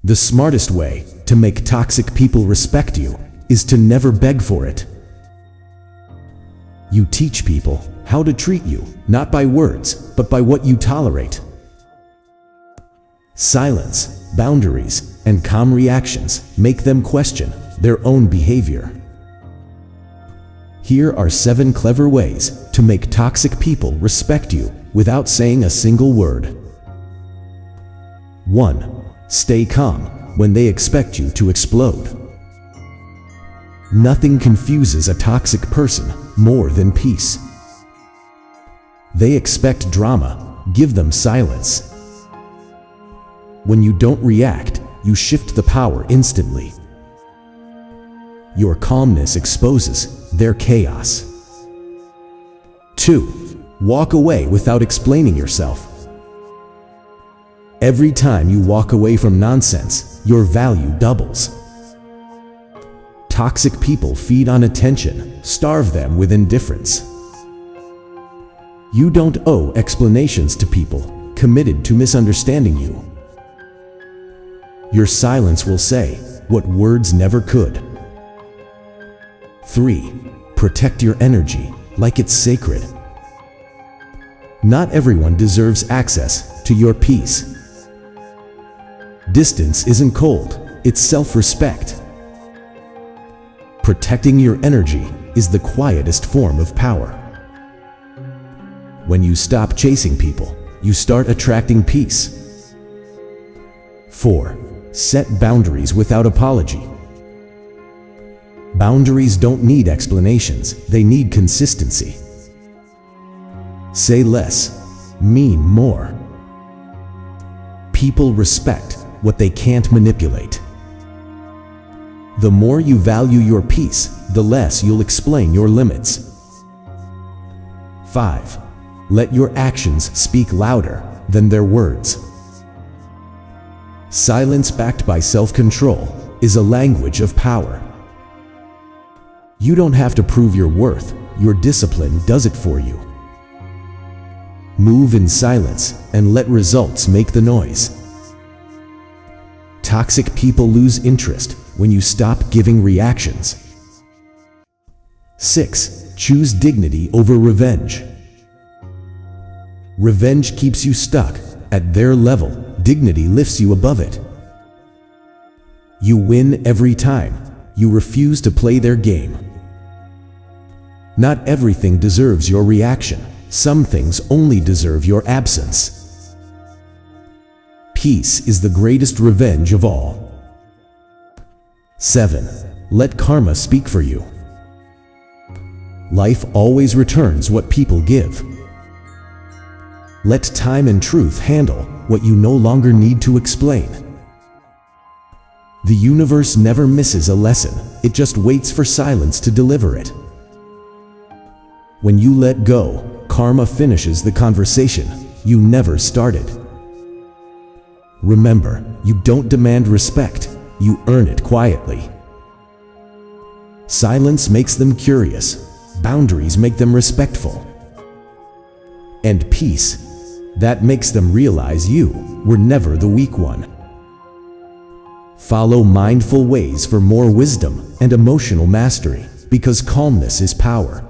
The smartest way to make toxic people respect you is to never beg for it. You teach people how to treat you, not by words, but by what you tolerate. Silence, boundaries, and calm reactions make them question their own behavior. Here are 7 clever ways to make toxic people respect you without saying a single word. 1. Stay calm when they expect you to explode. Nothing confuses a toxic person more than peace. They expect drama, give them silence. When you don't react, you shift the power instantly. Your calmness exposes their chaos. 2. Walk away without explaining yourself. Every time you walk away from nonsense, your value doubles. Toxic people feed on attention, starve them with indifference. You don't owe explanations to people committed to misunderstanding you. Your silence will say what words never could. 3. Protect your energy like it's sacred. Not everyone deserves access to your peace. Distance isn't cold, it's self-respect. Protecting your energy is the quietest form of power. When you stop chasing people, you start attracting peace. 4. Set boundaries without apology. Boundaries don't need explanations, they need consistency. Say less, mean more. People respect what they can't manipulate. The more you value your peace, the less you'll explain your limits. 5. Let your actions speak louder than their words. Silence backed by self-control is a language of power. You don't have to prove your worth, your discipline does it for you. Move in silence and let results make the noise. Toxic people lose interest when you stop giving reactions. 6. Choose dignity over revenge. Revenge keeps you stuck at their level, dignity lifts you above it. You win every time, you refuse to play their game. Not everything deserves your reaction, some things only deserve your absence. Peace is the greatest revenge of all. 7. Let karma speak for you. Life always returns what people give. Let time and truth handle what you no longer need to explain. The universe never misses a lesson, it just waits for silence to deliver it. When you let go, karma finishes the conversation you never started. Remember, you don't demand respect, you earn it quietly. Silence makes them curious, boundaries make them respectful. And peace, that makes them realize you were never the weak one. Follow mindful ways for more wisdom and emotional mastery, because calmness is power.